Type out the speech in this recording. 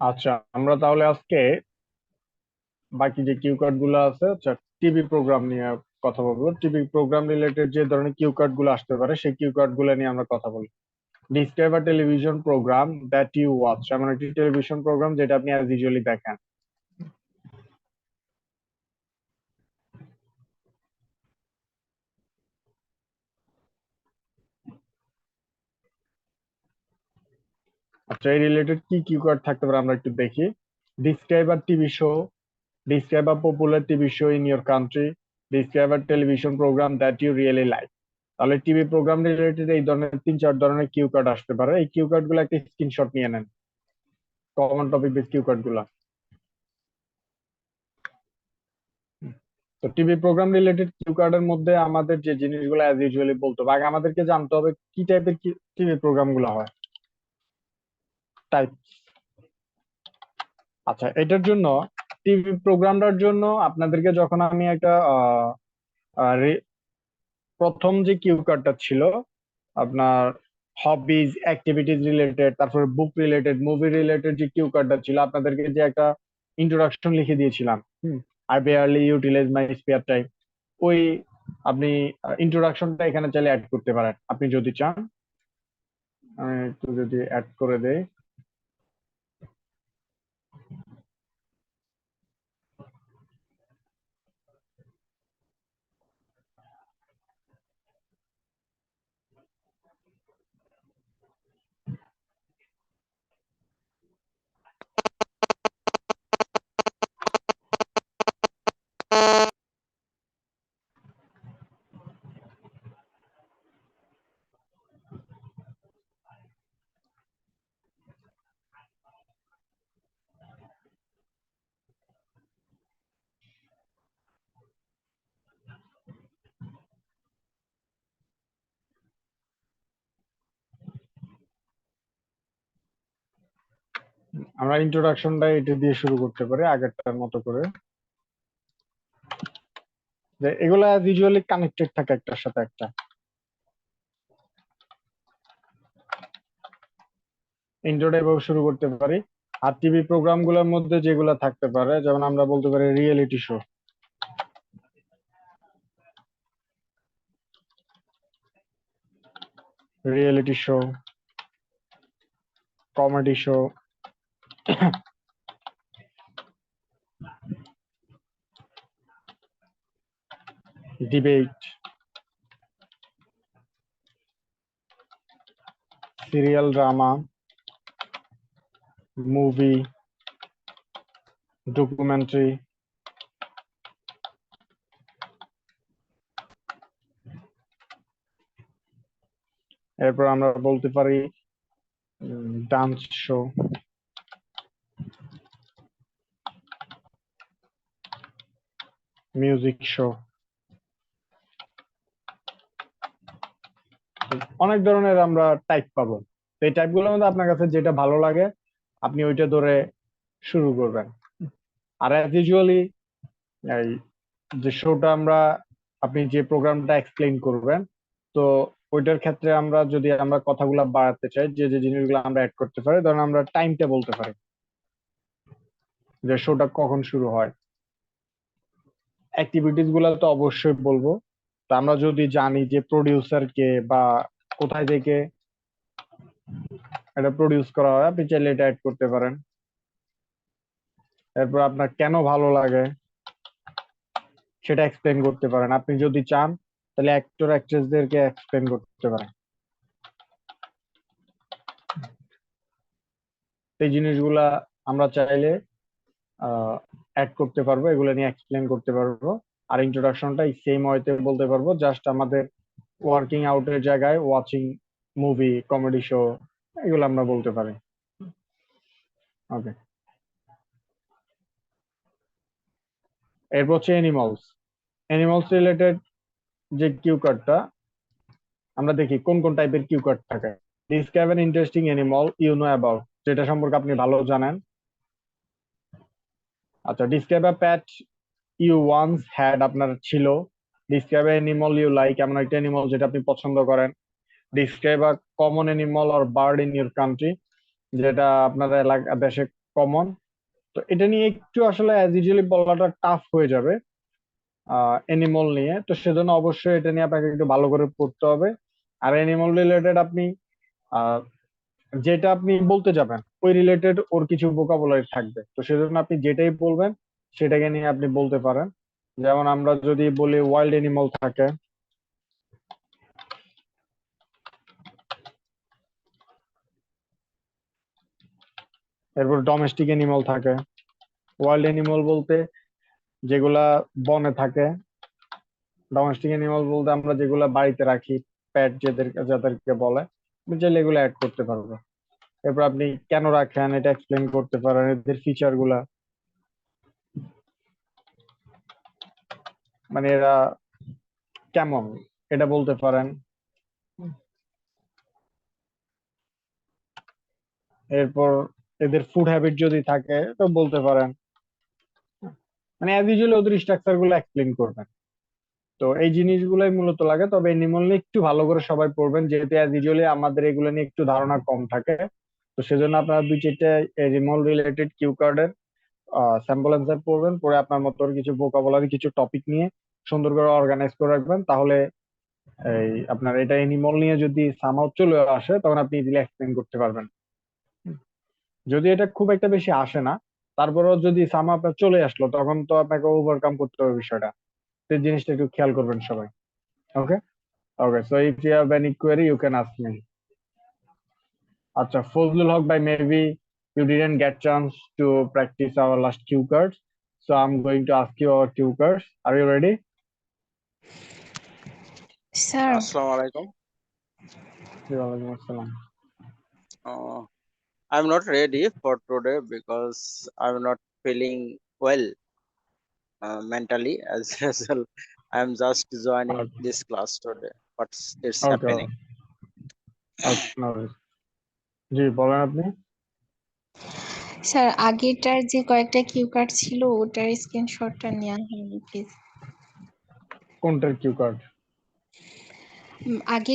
আচ্ছা, আমরা তাহলে আজকে বাকি যে কিউ কার্ড গুলো আছে, আচ্ছা, টিভি প্রোগ্রাম নিয়ে কথা বলবো। টিভি প্রোগ্রাম রিলেটেড যে ধরনের কিউ কার্ড গুলো আসতে পারে সেই কিউ কার্ড গুলো নিয়ে আমরা কথা বলি। Describe a television programme that you watch, এমন একটি টেলিভিশন প্রোগ্রাম যেটা আপনি অ্যাজ ইউজুয়ালি দেখেন। আচ্ছা, এই রিলেটেড কি কিউ কার্ড থাকতে পারে আমরা একটু দেখি। Describe a TV show, describe a popular TV show in your country, describe a television programme that you really like. তাহলে টিভি প্রোগ্রাম রিলেটেড এই ধরনের তিন চার ধরনের কিউ কার্ড আসতে পারে। এই কিউ কার্ড গুলো একটা স্ক্রিনশট নিয়ে নেন, common topic base cue card গুলা। তো টিভি প্রোগ্রাম রিলেটেড কিউ কার্ডের মধ্যে আমাদের যে জিনিসগুলো অ্যাজ ইউজুয়ালি বলতে হবে, আগে আমাদেরকে জানতে হবে কি টাইপের টিভি প্রোগ্রাম গুলো হয়, টাইপ। আচ্ছা, এটার জন্য টিভি প্রোগ্রামটার জন্য আপনাদেরকে যখন আমি একটা প্রথম যে কিউ কার্ডটা ছিল আপনার হবিজ অ্যাক্টিভিটিজ রিলেটেড, তারপরে বুক রিলেটেড, মুভি রিলেটেড যে কিউ কার্ডটা ছিল, আপনাদেরকে যে একটা ইন্ট্রোডাকশন লিখে দিয়েছিলাম, I barely utilise my spare time, ওই আপনি ইন্ট্রোডাকশনটা এখানে চাইলে অ্যাড করতে পারেন আপনি যদি চান। আমি একটু যদি অ্যাড করে দেই। আমরা ইন্ট্রোডাকশনটা এটা দিয়ে শুরু করতে পারি আগেরটার মতো করে, যে এগুলা ভিজুয়ালি কানেক্টেড থাকে একটার সাথে একটা। ইন্ট্রোটা এভাবে শুরু করতে পারি। আর টিভি প্রোগ্রাম গুলোর মধ্যে যেগুলো থাকতে পারে, যেমন আমরা বলতে পারি reality show, reality show, comedy show, debate, serial drama, movie, documentary. এরপর আমরা বলতে পারি ডান্স শো, মিউজিক শো। অনেক ধরনের আমরা টাইপ পাবো। তো এই টাইপ গুলোর মধ্যে আপনার কাছে যেটা ভালো লাগে আপনি ওইটা ধরে শুরু করবেন। আর অ্যাজ ইউজুয়ালি এই যে শোটা আমরা, আপনি যে প্রোগ্রামটা এক্সপ্লেইন করবেন, তো ওইটার ক্ষেত্রে আমরা যদি আমরা কথাগুলো বাড়াতে চাই, যে যে জিনিসগুলো আমরা অ্যাড করতে পারি, ধরেন আমরা টাইমটা বলতে পারি যে শোটা কখন শুরু হয়। অ্যাক্টিভিটিস গুলো তো অবশ্যই বলবো। তো আমরা যদি জানি যে প্রডিউসার কে বা কোথায় থেকে এটা প্রডিউস করা হয়, আপনি চাইলে এটা অ্যাড করতে পারেন। এরপর আপনার কেন ভালো লাগে সেটা এক্সপ্লেন করতে পারেন আপনি যদি চান, তাহলে অ্যাক্টর অ্যাক্ট্রেসদেরকে এক্সপ্লেন করতে পারেন। এই জিনিসগুলা আমরা চাইলে অ্যাড করতে পারবো, এগুলো নিয়ে এক্সপ্লেন করতে পারবো। আর ইন্ট্রোডাকশনটা সেম ওয়েতে বলতে পারবো, জাস্ট আমাদের ওয়ার্কিং আউটের জায়গায় ওয়াচিং মুভি, কমেডি শো, এগুলো আমরা বলতে পারি। ওকে। এরপর হচ্ছে এনিমালস। এনিমালস রিলেটেড যে কিউ কার্ডটা, আমরা দেখি কোন কোন টাইপের কিউ কার্ড থাকে। Describe an interesting animal you know about, যেটা সম্পর্কে আপনি ভালো জানেন। আচ্ছা, describe a pet you once had, আপনার ছিল। ডিসক্রাইব অ্যানিমাল ইউ লাইক, এমন একটা অ্যানিমাল যেটা আপনি পছন্দ করেন। Describe a common animal or bird in your country, যেটা আপনার এলাকা দেশে কমন। তো এটা নিয়ে একটু আসলে অ্যাজ ইউজুয়ালি বলাটা টাফ হয়ে যাবে অ্যানিমল নিয়ে, তো সেজন্য অবশ্যই এটা নিয়ে আপনাকে একটু ভালো করে পড়তে হবে। আর অ্যানিমল রিলেটেড আপনি আহ, যেটা আপনি বলতে যাবেন ওই রিলেটেড ওর কিছু ভোকাবুলারি থাকবে, তো সেজন্য আপনি যেটাই বলবেন সেটাকে নিয়ে আপনি বলতে পারেন। যেমন আমরা যদি বলি ওয়াইল্ড অ্যানিমাল থাকে, এরপর ডোমেস্টিক অ্যানিমাল থাকে। ওয়াইল্ড অ্যানিমাল বলতে যেগুলা বনে থাকে, ডোমেস্টিক অ্যানিমাল বলতে আমরা যেগুলা বাড়িতে রাখি, প্যাট যাদেরকে বলে, আপনি চাইলে এগুলো অ্যাড করতে পারবো। এরপর আপনি কেন রাখেন এটা এক্সপ্লেন করতে পারেন, এদের ফিচার গুলা, মানে এরা কেমন এটা বলতে পারেন। এরপর এদের ফুড হ্যাবিট যদি থাকে তো বলতে পারেন, মানে অ্যাজ ইউজুয়ালি ওদের স্ট্রাকচার গুলো এক্সপ্লেন করবেন। তো এই জিনিসগুলোই মূলত লাগে, তবে অ্যানিমাল নিয়ে একটু ভালো করে সবাই পড়বেন, যেহেতু অ্যাজ ইউজুয়ালি আমাদের এগুলো নিয়ে একটু ধারণা কম থাকে। তো সেজন্য আপনারা দুই চারটে অ্যানিমাল রিলেটেড কিউ কার্ডের স্যাম্পল অ্যান্সার পড়বেন, পরে আপনার মতো কিছু ভোকাবুলারি কিছু টপিক নিয়ে সুন্দর করে অর্গানাইজ করে রাখবেন, তাহলে এই আপনার এটা অ্যানিমাল নিয়ে যদি সামহাউ চলে আসে তখন আপনি ইজিলি এক্সপ্লেন করতে পারবেন। যদি এটা খুব একটা বেশি আসে না, তারপরেও যদি সামহাউ আপনার চলে আসলো তখন তো আপনাকে ওভারকাম করতে হবে বিষয়টা। তো এই জিনিসটা একটু খেয়াল করবেন সবাই। Okay, okay, so if you have any query you can ask me. আচ্ছা ফজলুল হক ভাই, maybe you didn't get chance to practice our last cue cards, so I'm going to ask you our cue cards. Are you ready? Sir Assalamu alaikum. ওয়ালাইকুম আসসালাম। Uh, I'm not ready for today because I'm not feeling well mentally as usual. I'm just joining Okay, this class today. What's it's okay, happening? okay, no worries. জি বলেন আপনি। Sir আগেরটার যে কয়েকটা cue card ছিল ওটার স্ক্রিনশটটা নেওয়া হয়নি প্লিজ। কোনটার কিউ কার্ড? আগের